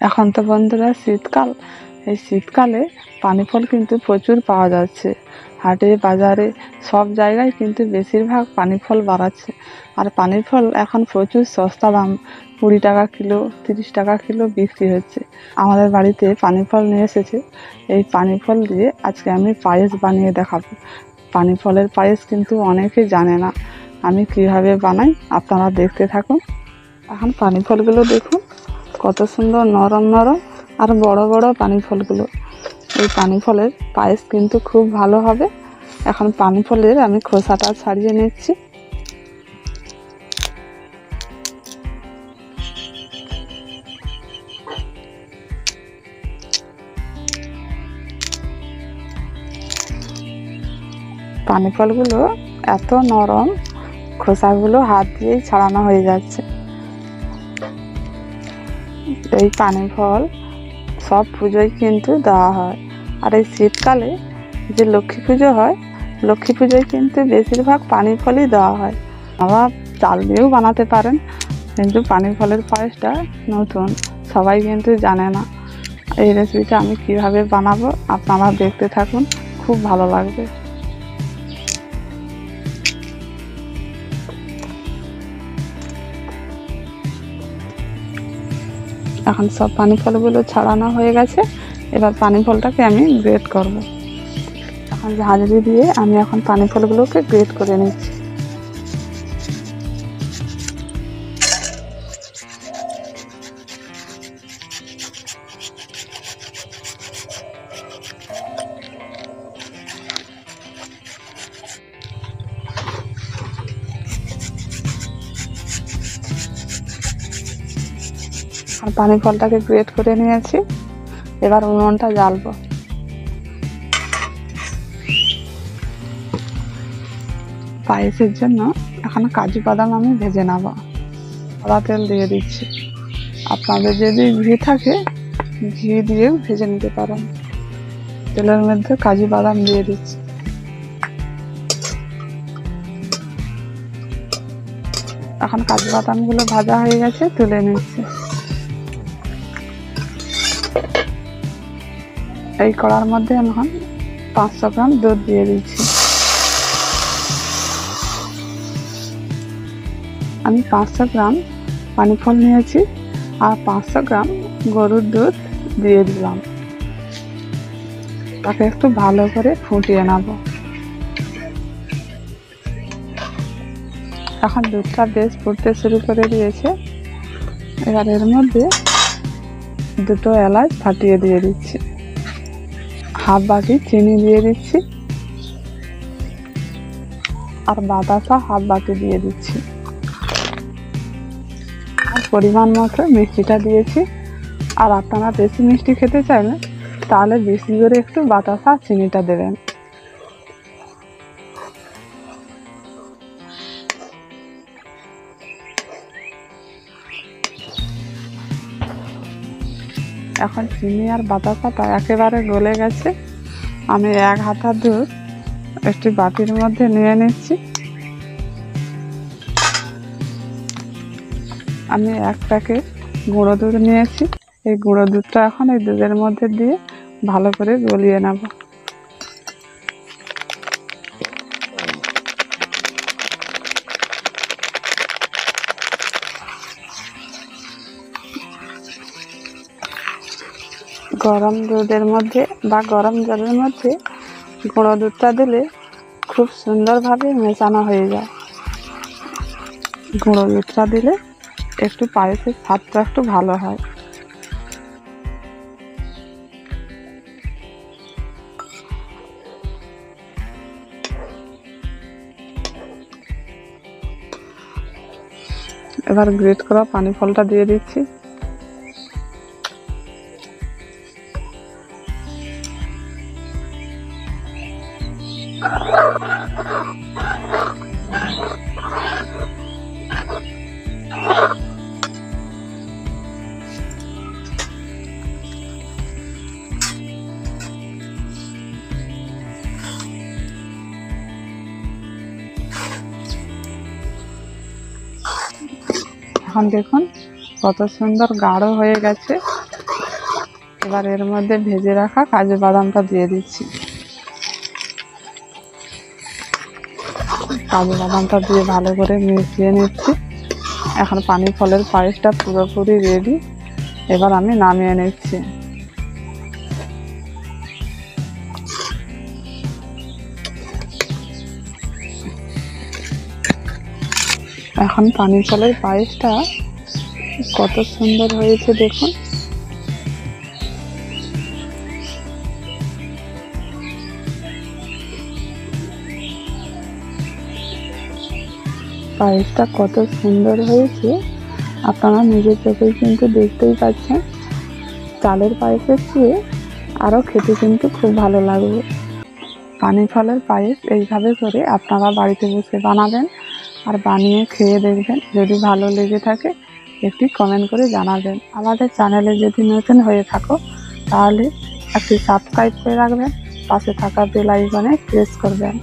এখন তো বন্ধুরা শীতকাল, এই শীতকালে পানি ফল কিন্তু প্রচুর পাওয়া যাচ্ছে। হাটে বাজারে সব জায়গায় কিন্তু বেশিরভাগ পানি ফল বাড়াচ্ছে। আর পানি ফল এখন প্রচুর সস্তা দাম, 20 টাকা কিলো, 30 টাকা কিলো বিক্রি হচ্ছে। আমাদের বাড়িতে পানি ফল নিয়ে এসেছে। এই পানি ফল দিয়ে আজকে আমি পায়েস বানিয়ে দেখাবো। পানি ফলের পায়েস কিন্তু অনেকেই জানে না, আমি কিভাবে বানাই আপনারা দেখতে থাকুন। এখন পানি ফলগুলো দেখুন কত সুন্দর নরম নরম আর বড় বড় পানি ফলগুলো। এই পানি ফলের পায়েস কিন্তু খুব ভালো হবে। এখন পানি ফলের আমি খোসাটা ছাড়িয়ে নিচ্ছি। পানি ফলগুলো এত নরম, খোসাগুলো হাত দিয়েই ছাড়ানো হয়ে যাচ্ছে। এই পানি ফল সব পুজোয় কিন্তু দেওয়া হয়। আর এই শীতকালে যে লক্ষ্মী পুজো হয়, লক্ষ্মী পুজোয় কিন্তু বেশিরভাগ পানি ফলই দেওয়া হয়। আবার চাল দিয়েও বানাতে পারেন, কিন্তু পানি ফলের পায়েসটা নতুন, সবাই কিন্তু জানে না। এই রেসিপিটা আমি কিভাবে বানাবো আপনারা দেখতে থাকুন, খুব ভালো লাগবে। এখন সব পানি ফলগুলো ছাড়ানো হয়ে গেছে। এবার পানি ফলটাকে আমি গ্রেট করব। এখন ঝাঁঝরি দিয়ে আমি এখন পানি ফলগুলোকে গ্রেট করে নিচ্ছি। আর পানি ফলটাকে গ্রেট করে নিয়েছি। এবার উনুনটা জ্বালবো। পায়েসের জন্য এখন কাজু বাদাম আমি ভেজে নেব। সাদা তেল দিয়ে দিচ্ছি। আপনাদের যদি ঘি থাকে ঘি দিয়েও ভেজে নিতে পারেন। তেলের মধ্যে কাজু বাদাম দিয়ে দিচ্ছি। এখন কাজু বাদামগুলো ভাজা হয়ে গেছে, তুলে নিচ্ছি। এই কড়ার মধ্যে এখন 500 গ্রাম দুধ দিয়ে দিচ্ছি। আমি 500 গ্রাম পানি ফল নিয়েছি আর 500 গ্রাম গরুর দুধ দিয়ে দিলাম। তাকে একটু ভালো করে ফুটিয়ে নেব। এখন দুধটা বেশ ফুটতে শুরু করে দিয়েছে। এবার এর মধ্যে 2 এলাচ ফাটিয়ে দিয়ে দিচ্ছি। হাফ বাটি চিনি দিয়ে দিচ্ছি আর বাতাসা হাফ বাটি দিয়ে দিচ্ছি। আর পরিমাণ মতো মিষ্টিটা দিয়েছি। আর আপনারা বেশি মিষ্টি খেতে চাইলে তাহলে বেশি করে একটু বাতাসা চিনিটা দেবেন। এখন চিনি আর বাতাসাটা একেবারে গলে গেছে। আমি 1 হাতা দুধ একটি বাটির মধ্যে নিয়ে নিচ্ছি। আমি 1 প্যাকেট গুঁড়ো দুধ নিয়েছি। এই গুঁড়ো দুধটা এখন এই দুধের মধ্যে দিয়ে ভালো করে গলিয়ে নেব। গরম দুধের মধ্যে বা গরম জলের মধ্যে গুঁড়ো দুধটা দিলে খুব সুন্দরভাবে মেশানো হয়ে যায়। গুঁড়ো দুধটা দিলে একটু পায়েসের স্বাদটা একটু ভালো হয়। এবার গ্রেট করা পানি ফলটা দিয়ে দিচ্ছি। এখন দেখুন কত সুন্দর গাঢ় হয়ে গেছে। এবার এর মধ্যে ভেজে রাখা কাজু বাদামটা দিয়ে দিচ্ছি। কাজু বাদামটা দিয়ে ভালো করে মিশিয়ে নিচ্ছি। এখন পানি ফলের পায়েসটা পুরোপুরি রেডি। এবার আমি নামিয়ে নিচ্ছি। এখন পানি ফলের পায়েসটা কত সুন্দর হয়েছে দেখুন। পায়েসটা কত সুন্দর হয়েছে আপনারা নিজের চোখেই কিন্তু দেখতেই পাচ্ছেন। চালের পায়েসের চেয়ে আরও খেতে কিন্তু খুব ভালো লাগবে। পানি ফলের পায়েস এইভাবে করে আপনারা বাড়িতে বসে বানাবেন আর বানিয়ে খেয়ে দেখবেন। যদি ভালো লেগে থাকে একটি কমেন্ট করে জানাবেন। আমাদের চ্যানেলে যদি নতুন হয়ে থাকো তাহলে একটি সাবস্ক্রাইব করে রাখবেন, পাশে থাকা বেল আইকনে প্রেস করবেন।